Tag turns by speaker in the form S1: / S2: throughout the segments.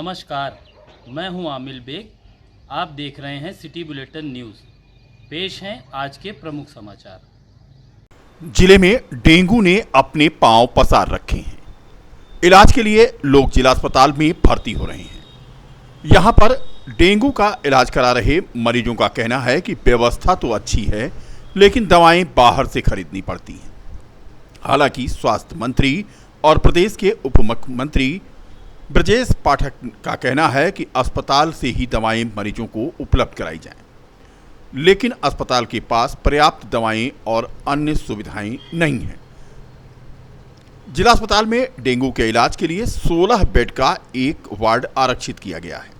S1: नमस्कार, मैं हूं आमिल बेग। आप देख रहे हैं सिटी बुलेटिन न्यूज़। पेश हैं आज के प्रमुख समाचार।
S2: जिले में डेंगू ने अपने पांव पसार रखे हैं। इलाज के लिए लोग जिला अस्पताल में भर्ती हो रहे हैं। यहां पर डेंगू का इलाज करा रहे मरीजों का कहना है कि व्यवस्था तो अच्छी है, लेकिन दवाएं बाहर से खरीदनी पड़ती हैं। हालांकि स्वास्थ्य मंत्री और प्रदेश के उप मुख्यमंत्री ब्रजेश पाठक का कहना है कि अस्पताल से ही दवाएं मरीजों को उपलब्ध कराई जाएं, लेकिन अस्पताल के पास पर्याप्त दवाएं और अन्य सुविधाएं नहीं हैं। जिला अस्पताल में डेंगू के इलाज के लिए 16 बेड का एक वार्ड आरक्षित किया गया है,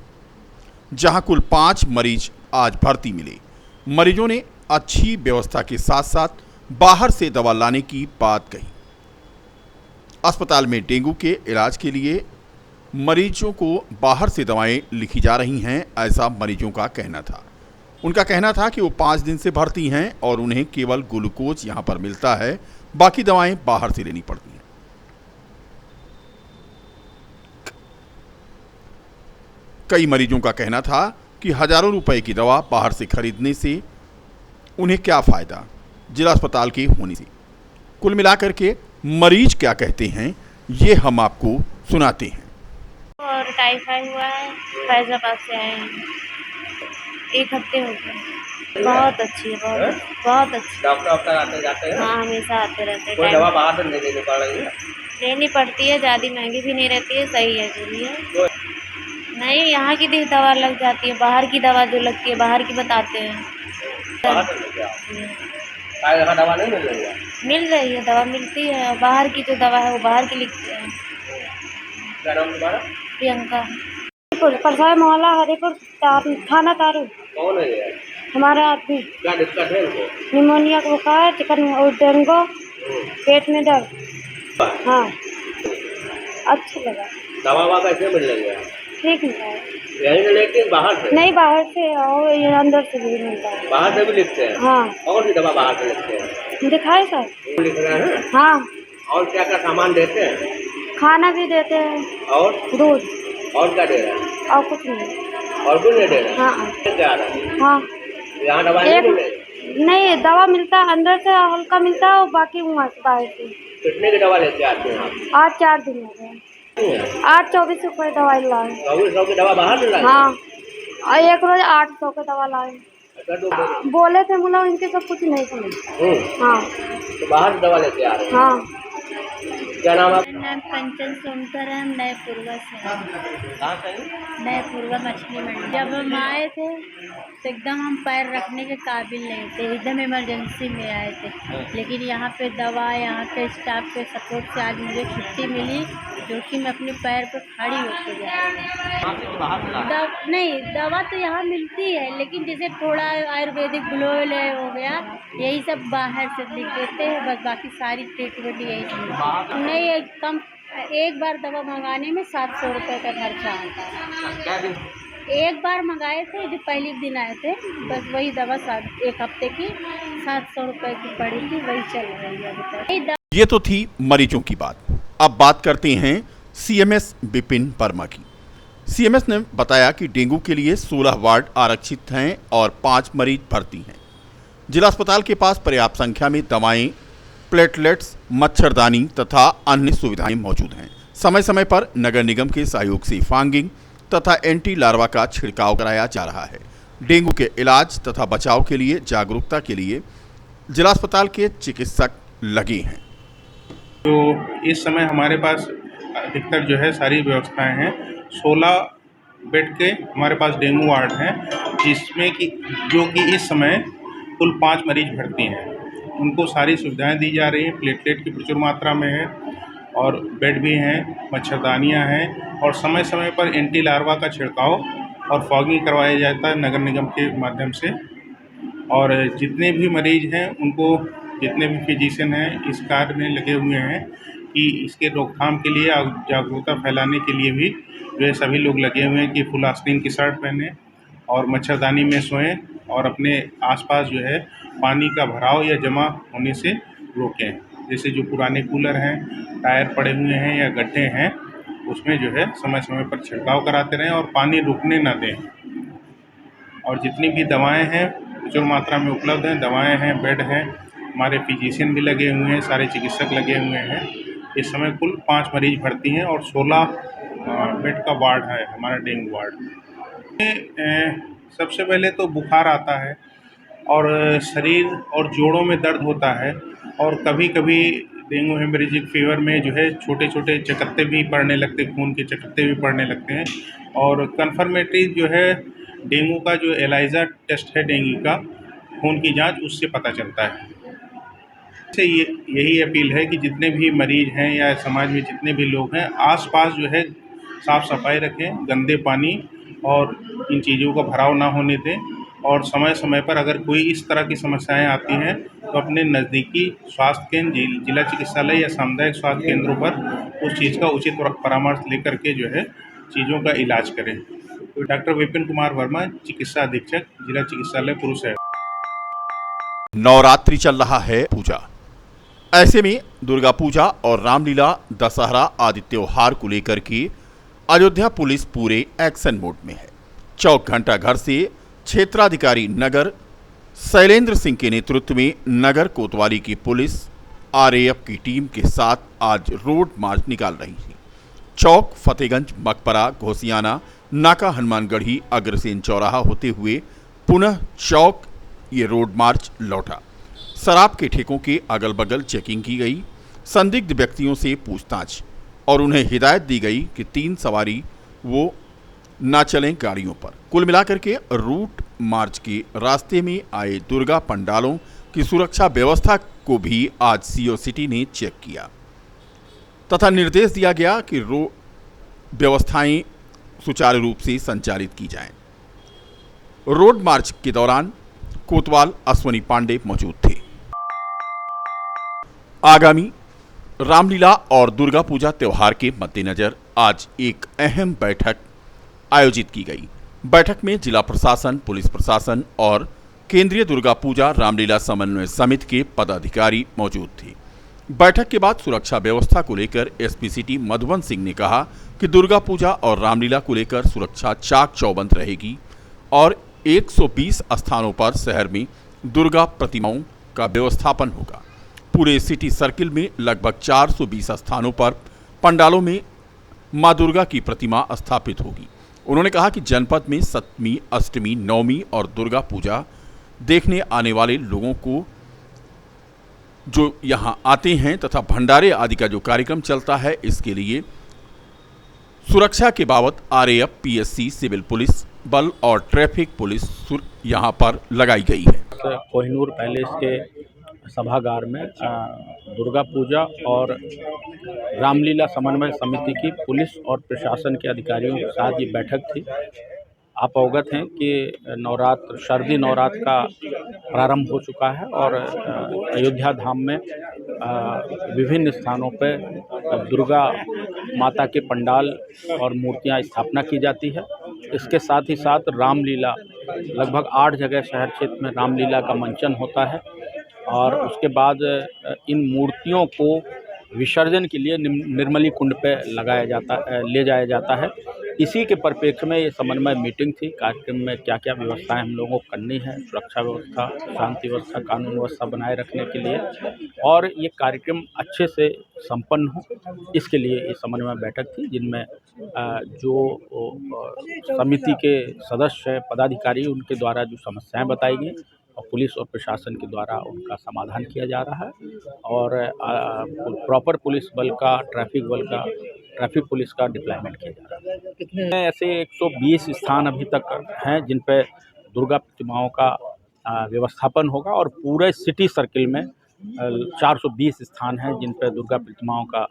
S2: जहां कुल 5 मरीज आज भर्ती मिले। मरीजों ने अच्छी व्यवस्था के साथ साथ बाहर से दवा लाने की बात कही। अस्पताल में डेंगू के इलाज के लिए मरीजों को बाहर से दवाएं लिखी जा रही हैं, ऐसा मरीजों का कहना था। उनका कहना था कि वो 5 दिन से भर्ती हैं और उन्हें केवल ग्लूकोज यहां पर मिलता है, बाकी दवाएं बाहर से लेनी पड़ती हैं। कई मरीजों का कहना था कि हजारों रुपए की दवा बाहर से खरीदने से उन्हें क्या फायदा, जिला अस्पताल के होने से। कुल मिलाकर के मरीज क्या कहते हैं, ये हम आपको सुनाते हैं।
S3: और टाइफाइड हुआ है, फैजाबाद से आए हैं। 1 हफ्ते हो गए। बहुत अच्छी है, बहुत अच्छी।
S4: डॉक्टर आते जाते हैं?
S3: हाँ, हमेशा आते रहते हैं।
S4: कोई दवा बाहर से नहीं लेनी पड़ रही है?
S3: लेनी पड़ती है, ज़्यादा महंगी भी नहीं रहती है, सही है जो भी है। नहीं, यहाँ की दवा लग जाती है, बाहर की दवा जो लगती है बाहर की बताते हैं।
S4: बाहर से लेके आओ। यहाँ दवा नहीं मिल रही है? मिल
S3: रही है, दवा मिलती है। बाहर की जो दवा है वो बाहर की लिखते हैं।
S4: क्या नाम तुम्हारा?
S3: प्रियंका। परसाई मोहल्ला हरिपुर थाना तारू।
S4: कौन है ये?
S3: हमारा आदमी।
S4: क्या दिक्कत है इनको?
S3: निमोनिया का बुखार, चिकन और डेंगू, पेट में दर्द। हाँ, अच्छा लगा।
S4: दवा कैसे मिल रही है?
S3: ठीक मिला है।
S4: यहीं से लेके बाहर से?
S3: नहीं, बाहर से और ये अंदर से भी मिलता है।
S4: बाहर से भी लिखते हैं?
S3: हाँ।
S4: और भी दवा बाहर से लिखते हैं?
S3: दिखाए सर?
S4: लिख रहे हैं?
S3: हाँ।
S4: और क्या क्या सामान देते हैं?
S3: खाना भी देते हैं और दूध।
S4: और क्या दे रहे हैं?
S3: और कुछ नहीं।
S4: और कुछ नहीं दे रहे हैं?
S3: हाँ।
S4: क्या रहा है?
S3: हाँ।
S4: यहाँ दवा नहीं मिल रही?
S3: नहीं, दवा मिलता है, अंदर से हल्का मिलता है और बाकी वहाँ से बाहर से।
S4: कितने की दवा लेके आते हैं आप?
S3: आज 4 दिन हो गए। 824 रुपये दवाई लाए।
S4: 2400 की दवा बाहर से लाए?
S3: हाँ, और एक रोज 800 की दवा लाए। बोले थे मुला, इनके सब कुछ नहीं समझ। हाँ,
S4: तो बाहर से दवा लेके आ रहे हैं?
S3: हाँ।
S4: क्या नाम आप?
S3: नाम कंचन सोनकर है, नए पूर्वा से।
S4: कहाँ से?
S3: नए पूर्वा मछली मंडी। जब हम आए थे तो एकदम हम पैर रखने के काबिल नहीं थे, एकदम इमरजेंसी में आए थे। लेकिन यहाँ पे दवा, यहाँ के स्टाफ के सपोर्ट से आज मुझे छुट्टी मिली, जो कि मैं अपने पैर पर खड़ी होकर जा रही हूँ। नहीं, दवा तो यहाँ मिलती है, लेकिन जैसे थोड़ा आयुर्वेदिक ग्लोल हो गया, यही सब बाहर से लिख देते हैं, बस बाकी सारी ट्रीटमेंट यही से। नहीं, कम एक बार दवा मंगाने में 700 रुपये का खर्चा आता है। एक बार मंगाए थे, जो पहले दिन आए थे, बस वही दवा 1 हफ्ते की 700 रुपये की पड़ी थी, वही चल रही है अभी तक।
S2: ये तो थी मरीजों की बात। अब बात करते हैं सीएमएस विपिन वर्मा की। सीएमएस ने बताया कि डेंगू के लिए 16 वार्ड आरक्षित हैं और 5 मरीज भर्ती हैं। जिला अस्पताल के पास पर्याप्त संख्या में दवाएं, प्लेटलेट्स, मच्छरदानी तथा अन्य सुविधाएं मौजूद हैं। समय समय पर नगर निगम के सहयोग से फॉगिंग तथा एंटी लार्वा का छिड़काव कराया जा रहा है। डेंगू के इलाज तथा बचाव के लिए जागरूकता के लिए जिला अस्पताल के चिकित्सक लगे हैं।
S5: तो इस समय हमारे पास अधिकतर जो है सारी व्यवस्थाएं हैं। 16 बेड के हमारे पास डेंगू वार्ड हैं, जिसमें कि जो कि इस समय कुल 5 मरीज भर्ती हैं। उनको सारी सुविधाएं दी जा रही हैं। प्लेटलेट की प्रचुर मात्रा में है और बेड भी हैं, मच्छरदानियां हैं और समय समय पर एंटी लार्वा का छिड़काव और फॉगिंग करवाया जाता है नगर निगम के माध्यम से। और जितने भी मरीज हैं उनको, जितने भी फिजिशियन हैं इस कार्य में लगे हुए हैं कि इसके रोकथाम के लिए और जागरूकता फैलाने के लिए भी जो है सभी लोग लगे हुए हैं कि फुल आस्तीन की शर्ट पहने और मच्छरदानी में सोएं और अपने आसपास जो है पानी का भराव या जमा होने से रोकें। जैसे जो पुराने कूलर हैं, टायर पड़े हुए हैं या गड्ढे हैं, उसमें जो है समय समय पर छिड़काव कराते रहें और पानी रुकने ना दें। और जितनी भी दवाएं हैं प्रचुर मात्रा में उपलब्ध हैं, दवाएं हैं, बेड हैं, हमारे फिजिशियन भी लगे हुए हैं, सारे चिकित्सक लगे हुए हैं। इस समय कुल 5 मरीज भर्ती हैं और 16 बेड का वार्ड है हमारा डेंगू वार्ड। सबसे पहले तो बुखार आता है और शरीर और जोड़ों में दर्द होता है और कभी कभी डेंगू हेमरेजिक फीवर में जो है छोटे छोटे चकत्ते भी पड़ने लगते, खून के चकत्ते भी पड़ने लगते हैं। और कन्फर्मेटरी जो है डेंगू का जो एलाइजा टेस्ट है डेंगू का खून की जांच, उससे पता चलता है। से यही अपील है कि जितने भी मरीज हैं या समाज में जितने भी लोग हैं आसपास जो है साफ़ सफाई रखें, गंदे पानी और इन चीज़ों का भराव ना होने दें और समय समय पर अगर कोई इस तरह की समस्याएं आती हैं तो अपने नज़दीकी स्वास्थ्य केंद्र, जिला चिकित्सालय या सामुदायिक स्वास्थ्य केंद्रों पर उस चीज़ का उचित परामर्श लेकर के जो है चीज़ों का इलाज करें। तो डॉक्टर विपिन कुमार वर्मा, चिकित्सा अधीक्षक, जिला चिकित्सालय पुरुष है।
S2: नवरात्रि चल रहा है पूजा। ऐसे में दुर्गा पूजा और रामलीला, दशहरा आदि त्योहार को लेकर के अयोध्या पुलिस पूरे एक्शन मोड में है। चौक घंटा घर से क्षेत्राधिकारी नगर शैलेंद्र सिंह के नेतृत्व में नगर कोतवाली की पुलिस आरएएफ की टीम के साथ आज रोड मार्च निकाल रही थी। चौक, फतेहगंज, मकबरा, घोसियाना, नाका, हनुमानगढ़ी, अग्रसेन चौराहा होते हुए पुनः चौक ये रोड मार्च लौटा। शराब के ठेकों के अगल बगल चेकिंग की गई, संदिग्ध व्यक्तियों से पूछताछ और उन्हें हिदायत दी गई कि 3 सवारी वो ना चलें गाड़ियों पर। कुल मिलाकर के रूट मार्च के रास्ते में आए दुर्गा पंडालों की सुरक्षा व्यवस्था को भी आज सीओ सिटी ने चेक किया तथा निर्देश दिया गया कि व्यवस्थाएं सुचारू रूप से संचालित की जाएं। रोड मार्च के दौरान कोतवाल अश्वनी पांडे मौजूद थे। आगामी रामलीला और दुर्गा पूजा त्योहार के मद्देनजर आज एक अहम बैठक आयोजित की गई। बैठक में जिला प्रशासन, पुलिस प्रशासन और केंद्रीय दुर्गा पूजा रामलीला समन्वय समिति के पदाधिकारी मौजूद थे। बैठक के बाद सुरक्षा व्यवस्था को लेकर एसपी सिटी मधुबन सिंह ने कहा कि दुर्गा पूजा और रामलीला को लेकर सुरक्षा चाक चौबंद रहेगी और 120 स्थानों पर शहर में दुर्गा प्रतिमाओं का व्यवस्थापन होगा। पूरे सिटी सर्किल में लगभग 420 स्थानों पर पंडालों में मां दुर्गा की प्रतिमा स्थापित होगी। उन्होंने कहा कि जनपद में 7वीं, 8वीं, 9वीं और दुर्गा पूजा देखने आने वाले लोगों को जो यहां आते हैं तथा भंडारे आदि का जो कार्यक्रम चलता है, इसके लिए सुरक्षा के बाबत आरएएफ, पीएससी, सिविल पुलिस बल और ट्रैफिक पुलिस यहां पर लगाई गई है।
S6: कोहिनूर पैलेस के सभागार में दुर्गा पूजा और रामलीला समन्वय समिति की पुलिस और प्रशासन के अधिकारियों के साथ ये बैठक थी। आप अवगत हैं कि नवरात्र, शारदीय नवरात्र का प्रारंभ हो चुका है और अयोध्या धाम में विभिन्न स्थानों पर दुर्गा माता के पंडाल और मूर्तियां स्थापना की जाती है। इसके साथ ही साथ रामलीला, लगभग 8 जगह शहर क्षेत्र में रामलीला का मंचन होता है और उसके बाद इन मूर्तियों को विसर्जन के लिए निर्मली कुंड पे ले जाया जाता है। इसी के परिप्रेक्ष्य में ये समन्वय मीटिंग थी। कार्यक्रम में क्या क्या व्यवस्थाएं हम लोगों को करनी है, सुरक्षा व्यवस्था, शांति व्यवस्था, कानून व्यवस्था बनाए रखने के लिए और ये कार्यक्रम अच्छे से संपन्न हो, इसके लिए ये समन्वय बैठक थी, जिनमें जो समिति के सदस्य पदाधिकारी उनके द्वारा जो समस्याएं बताई गई और पुलिस और प्रशासन के द्वारा उनका समाधान किया जा रहा है और प्रॉपर पुलिस बल का, ट्रैफिक पुलिस का डिप्लॉयमेंट किया जा रहा है। कितने ऐसे 120 स्थान अभी तक हैं जिन पे दुर्गा प्रतिमाओं का व्यवस्थापन होगा और पूरे सिटी सर्किल में 420 स्थान हैं जिन पे दुर्गा प्रतिमाओं का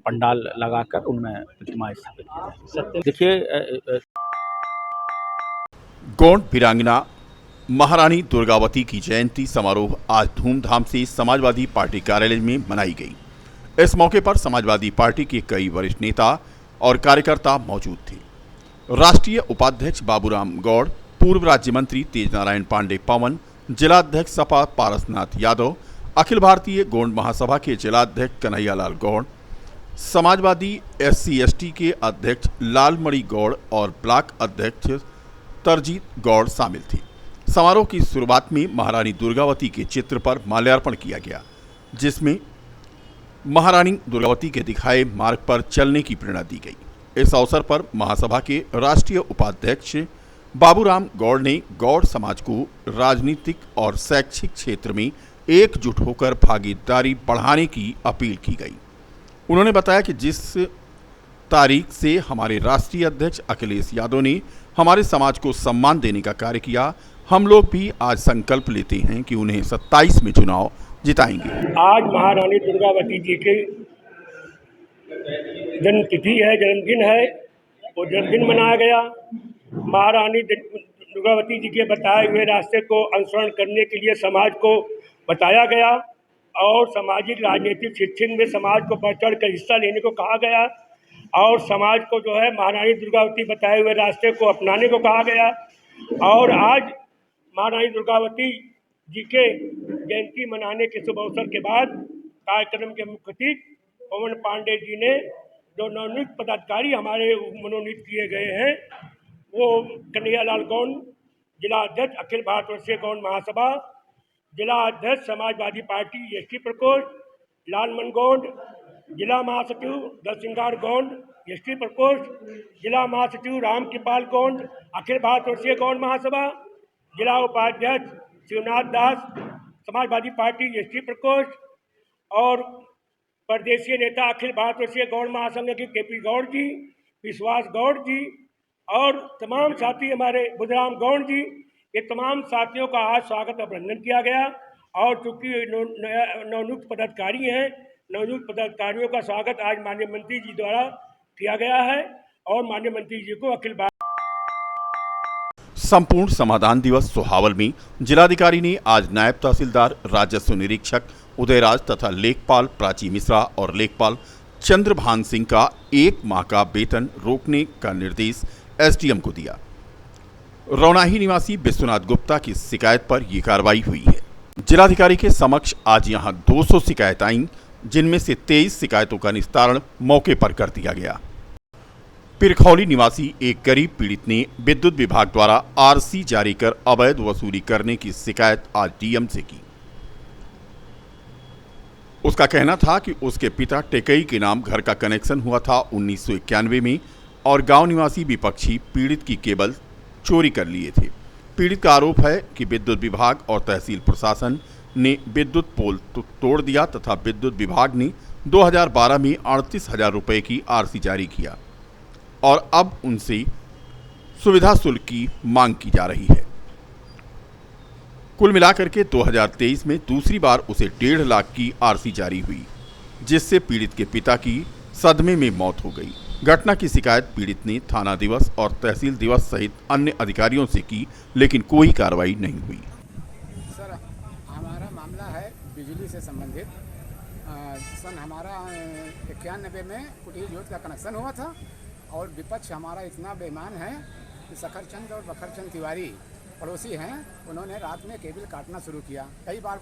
S6: पंडाल लगाकर उनमें प्रतिमाएं स्थापित की जाएंगी। देखिए,
S2: गौड़ वीरांगना महारानी दुर्गावती की जयंती समारोह आज धूमधाम से समाजवादी पार्टी कार्यालय में मनाई गई। इस मौके पर समाजवादी पार्टी के कई वरिष्ठ नेता और कार्यकर्ता मौजूद थे। राष्ट्रीय उपाध्यक्ष बाबूराम गौड़, पूर्व राज्य मंत्री तेजनारायण पांडे पवन, जिलाध्यक्ष सपा पारसनाथ यादव, अखिल भारतीय गौड़ महासभा के जिलाध्यक्ष कन्हैयालाल गौड़, समाजवादी SC/ST के अध्यक्ष लालमणि गौड़ और ब्लॉक अध्यक्ष तरजीत गौड़ शामिल थे। समारोह की शुरुआत में महारानी दुर्गावती के चित्र पर माल्यार्पण किया गया, जिसमें महारानी दुर्गावती के दिखाए मार्ग पर चलने की प्रेरणा दी गई। इस अवसर पर महासभा के राष्ट्रीय उपाध्यक्ष बाबूराम गौड़ ने गौड़ समाज को राजनीतिक और शैक्षिक क्षेत्र में एकजुट होकर भागीदारी बढ़ाने की अपील की गई। उन्होंने बताया कि जिस तारीख से हमारे राष्ट्रीय अध्यक्ष अखिलेश यादव ने हमारे समाज को सम्मान देने का कार्य किया, हम लोग भी आज संकल्प लेते हैं कि उन्हें 27 में चुनाव जिताएंगे।
S7: आज महारानी दुर्गावती जी की जन्मतिथि है, जन्मदिन है, वो जन्मदिन मनाया गया। महारानी दुर्गावती जी के बताए हुए रास्ते को अनुसरण करने के लिए समाज को बताया गया और सामाजिक राजनीतिक शिक्षण में समाज को बढ़ चढ़ कर हिस्सा लेने को कहा गया और समाज को जो है महारानी दुर्गावती बताए हुए रास्ते को अपनाने को कहा गया। और आज महारानी दुर्गावती जी के जयंती मनाने के शुभ अवसर के बाद कार्यक्रम के मुख्य अतिथि पवन पांडे जी ने जो नवनियुक्त पदाधिकारी हमारे मनोनीत किए गए हैं, वो कन्हैयालाल गौड़, जिला अध्यक्ष अखिल भारतवर्षीय गौड़ महासभा, जिला अध्यक्ष समाजवादी पार्टी ST प्रकोष्ठ लालमन गौड़, जिला महासचिव दलसिंगार गौड़ ST प्रकोष्ठ, जिला महासचिव रामकृपाल गौड़ अखिल भारतवर्षीय गौड़ महासभा, जिला उपाध्यक्ष शिवनाथ दास समाजवादी पार्टी ST प्रकोष्ठ और प्रदेशीय नेता अखिल भारतवर्षीय गौड़ महासंघ के KP गौड़ जी, विश्वास गौड़ जी और तमाम साथी हमारे बुधराम गौड़ जी, ये तमाम साथियों का आज स्वागत अभिनंदन किया गया। और चूँकि नवनियुक्त पदाधिकारी हैं, नवनियुक्त पदाधिकारियों का स्वागत आज माननीय मंत्री जी द्वारा किया गया है और माननीय मंत्री जी को अखिल
S2: संपूर्ण समाधान दिवस सोहावल में जिलाधिकारी ने आज नायब तहसीलदार, राजस्व निरीक्षक उदयराज तथा लेखपाल प्राची मिश्रा और लेखपाल चंद्रभान सिंह का 1 माह का वेतन रोकने का निर्देश SDM को दिया। रौनाही निवासी विश्वनाथ गुप्ता की शिकायत पर यह कार्रवाई हुई है। जिलाधिकारी के समक्ष आज यहां 200 शिकायत आईं, जिनमें से 23 शिकायतों का निस्तारण मौके पर कर दिया गया। पिरखौली निवासी एक गरीब पीड़ित ने विद्युत विभाग द्वारा RC जारी कर अवैध वसूली करने की शिकायत आज DM से की। उसका कहना था कि उसके पिता टेकई के नाम घर का कनेक्शन हुआ था 1991 में और गांव निवासी विपक्षी पीड़ित की केबल चोरी कर लिए थे। पीड़ित का आरोप है कि विद्युत विभाग और तहसील प्रशासन ने विद्युत पोल तोड़ दिया तथा विद्युत विभाग ने 2012 में 38,000 रुपये की RC जारी किया और अब उनसे सुविधा शुल्क की मांग की जा रही है। कुल मिलाकर के 2023 में दूसरी बार उसे 1.5 लाख की RC जारी हुई, जिससे पीड़ित के पिता की सदमे में मौत हो गई। घटना की शिकायत पीड़ित ने थाना दिवस और तहसील दिवस सहित अन्य अधिकारियों से की, लेकिन कोई कार्रवाई नहीं हुई।
S8: सर, हमारा मामला है बिजली से संबंधित। सन हमारा 91 में कुटीर ज्योति का कनेक्शन हुआ था और विपक्ष हमारा इतना बेईमान है कि सखरचंद और बखरचंद तिवारी पड़ोसी हैं, उन्होंने रात में केबल काटना शुरू किया। कई बार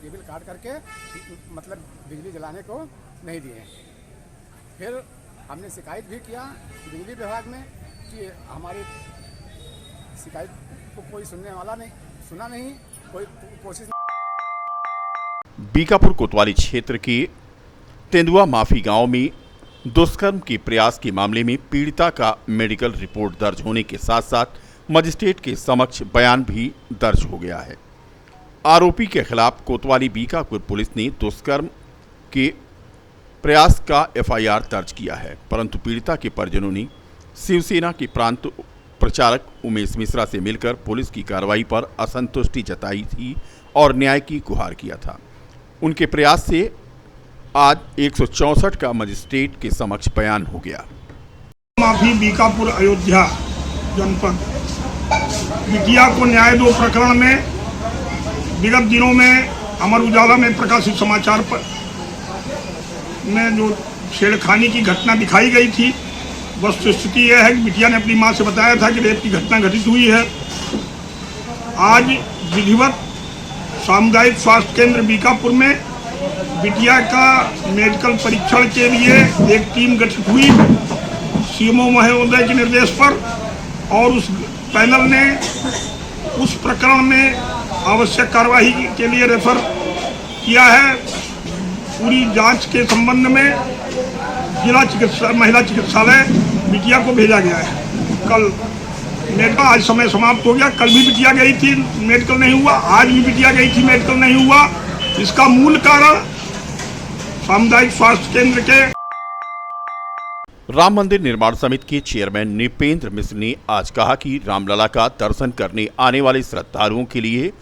S8: केबल काट करके मतलब बिजली जलाने को नहीं दिए। फिर हमने शिकायत भी किया बिजली विभाग में कि हमारी शिकायत को कोई सुनने वाला नहीं, सुना नहीं, कोई कोशिश।
S2: बीकापुर कोतवाली क्षेत्र के तेंदुआ माफी गांव में दुष्कर्म के प्रयास के मामले में पीड़िता का मेडिकल रिपोर्ट दर्ज होने के साथ साथ मजिस्ट्रेट के समक्ष बयान भी दर्ज हो गया है। आरोपी के खिलाफ कोतवाली बीकापुर पुलिस ने दुष्कर्म के प्रयास का FIR दर्ज किया है, परंतु पीड़िता के परिजनों ने शिवसेना के प्रांत प्रचारक उमेश मिश्रा से मिलकर पुलिस की कार्रवाई पर असंतुष्टि जताई थी और न्याय की गुहार किया था। उनके प्रयास से आज 164 का मजिस्ट्रेट के समक्ष बयान हो गया।
S9: माफी बीकापुर अयोध्या जनपद बिटिया को न्याय दो प्रकरण में विगत दिनों में अमर उजाला में प्रकाशित समाचार पर में जो छेड़खानी की घटना दिखाई गई थी, वस्तुस्थिति यह है कि बिटिया ने अपनी मां से बताया था कि रेप की घटना घटित हुई है। आज विधिवत सामुदायिक स्वास्थ्य केंद्र बीकापुर में बिटिया का मेडिकल परीक्षण के लिए एक टीम गठित हुई सीएमओ महोदय के निर्देश पर, और उस पैनल ने उस प्रकरण में आवश्यक कार्रवाई के लिए रेफर किया है। पूरी जांच के संबंध में जिला महिला चिकित्सालय बिटिया को भेजा गया है। कल मेडिकल, आज समय समाप्त हो गया। कल भी बिटिया गई थी, मेडिकल नहीं हुआ। आज भी बिटिया गई थी, मेडिकल नहीं हुआ। इसका मूल कारण सामुदायिक स्वास्थ्य केंद्र के
S2: राम मंदिर निर्माण समिति के चेयरमैन नृपेंद्र मिश्र ने आज कहा कि रामलला का दर्शन करने आने वाले श्रद्धालुओं के लिए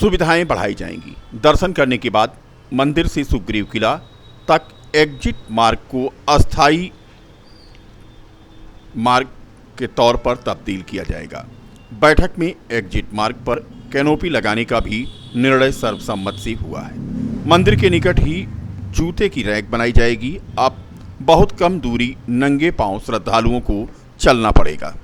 S2: सुविधाएं बढ़ाई जाएंगी। दर्शन करने के बाद मंदिर से सुग्रीव किला तक एग्जिट मार्ग को अस्थायी मार्ग के तौर पर तब्दील किया जाएगा। बैठक में एग्जिट मार्ग पर कैनोपी लगाने का भी निर्णय सर्वसम्मति से हुआ है। मंदिर के निकट ही जूते की रैक बनाई जाएगी। अब बहुत कम दूरी नंगे पांव श्रद्धालुओं को चलना पड़ेगा।